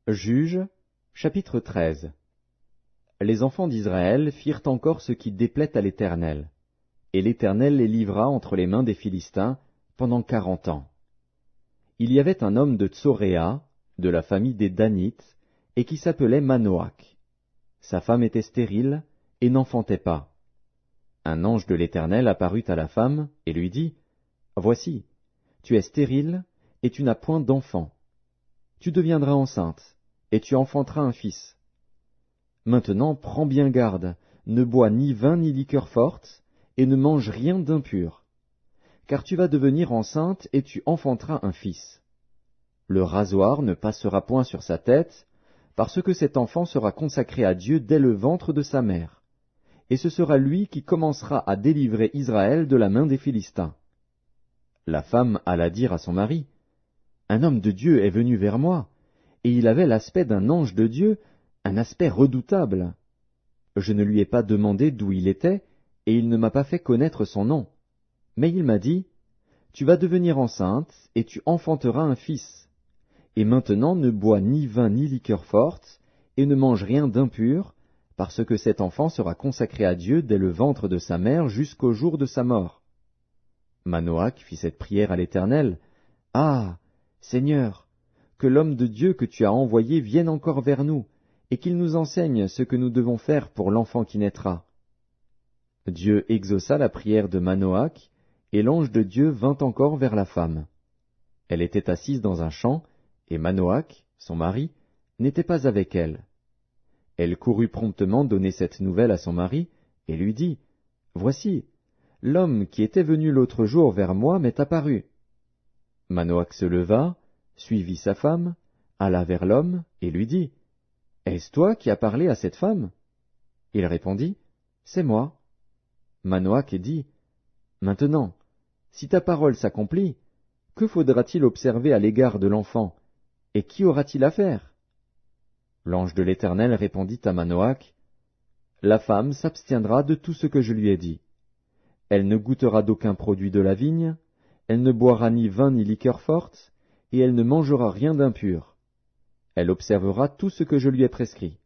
Juges, chapitre 13. Les enfants d'Israël firent encore ce qui déplaît à l'Éternel, et l'Éternel les livra entre les mains des Philistins pendant 40 ans. Il y avait un homme de Tsoréa, de la famille des Danites, et qui s'appelait Manoach. Sa femme était stérile et n'enfantait pas. Un ange de l'Éternel apparut à la femme et lui dit, « Voici, tu es stérile et tu n'as point d'enfant. Tu deviendras enceinte, et tu enfanteras un fils. Maintenant prends bien garde, ne bois ni vin ni liqueur forte, et ne mange rien d'impur. Car tu vas devenir enceinte et tu enfanteras un fils. Le rasoir ne passera point sur sa tête, parce que cet enfant sera consacré à Dieu dès le ventre de sa mère. Et ce sera lui qui commencera à délivrer Israël de la main des Philistins. » La femme alla dire à son mari, « Un homme de Dieu est venu vers moi, et il avait l'aspect d'un ange de Dieu, un aspect redoutable. Je ne lui ai pas demandé d'où il était, et il ne m'a pas fait connaître son nom. Mais il m'a dit, « Tu vas devenir enceinte, et tu enfanteras un fils. Et maintenant ne bois ni vin ni liqueur forte, et ne mange rien d'impur, parce que cet enfant sera consacré à Dieu dès le ventre de sa mère jusqu'au jour de sa mort. » Manoach fit cette prière à l'Éternel, « Ah, Seigneur, que l'homme de Dieu que tu as envoyé vienne encore vers nous, et qu'il nous enseigne ce que nous devons faire pour l'enfant qui naîtra. » Dieu exauça la prière de Manoach, et l'ange de Dieu vint encore vers la femme. Elle était assise dans un champ, et Manoach, son mari, n'était pas avec elle. Elle courut promptement donner cette nouvelle à son mari, et lui dit, « Voici, l'homme qui était venu l'autre jour vers moi m'est apparu. » Manoach se leva, suivit sa femme, alla vers l'homme, et lui dit, « Est-ce toi qui as parlé à cette femme ?» Il répondit, « C'est moi. » Manoach dit, « Maintenant, si ta parole s'accomplit, que faudra-t-il observer à l'égard de l'enfant, et qui aura-t-il à faire ?» L'ange de l'Éternel répondit à Manoach, « La femme s'abstiendra de tout ce que je lui ai dit. Elle ne goûtera d'aucun produit de la vigne, elle ne boira ni vin ni liqueur forte, et elle ne mangera rien d'impur. Elle observera tout ce que je lui ai prescrit. »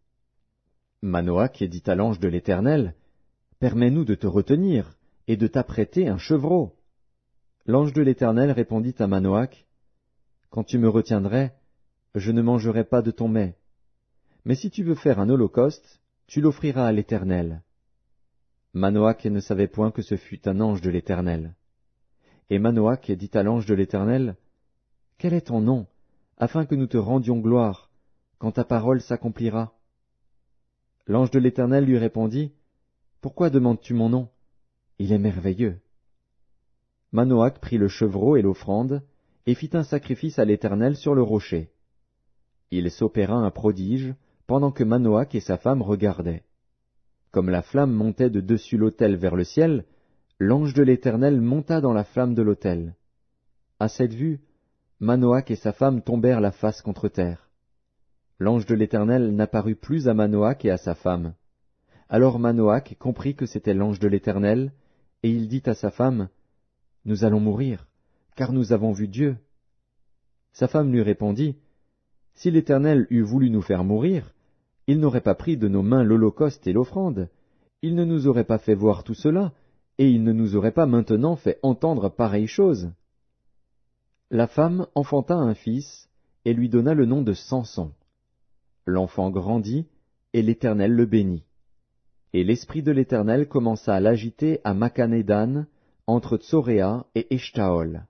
Manoach dit à l'ange de l'Éternel, « Permets-nous de te retenir, et de t'apprêter un chevreau. » L'ange de l'Éternel répondit à Manoach, « Quand tu me retiendrais, je ne mangerai pas de ton mets. Mais si tu veux faire un holocauste, tu l'offriras à l'Éternel. » Manoach ne savait point que ce fût un ange de l'Éternel. Et Manoach dit à l'ange de l'Éternel, « Quel est ton nom, afin que nous te rendions gloire, quand ta parole s'accomplira ?» L'ange de l'Éternel lui répondit, « Pourquoi demandes-tu mon nom? Il est merveilleux. » Manoach prit le chevreau et l'offrande, et fit un sacrifice à l'Éternel sur le rocher. Il s'opéra un prodige, pendant que Manoach et sa femme regardaient. Comme la flamme montait de dessus l'autel vers le ciel, l'ange de l'Éternel monta dans la flamme de l'autel. À cette vue, Manoach et sa femme tombèrent la face contre terre. L'ange de l'Éternel n'apparut plus à Manoach et à sa femme. Alors Manoach comprit que c'était l'ange de l'Éternel, et il dit à sa femme, « Nous allons mourir, car nous avons vu Dieu. » Sa femme lui répondit, « Si l'Éternel eût voulu nous faire mourir, il n'aurait pas pris de nos mains l'holocauste et l'offrande, il ne nous aurait pas fait voir tout cela, et il ne nous aurait pas maintenant fait entendre pareille chose. » La femme enfanta un fils, et lui donna le nom de Samson. L'enfant grandit, et l'Éternel le bénit. Et l'esprit de l'Éternel commença à l'agiter à Makhanedan, entre Tsoréa et Eshtaol.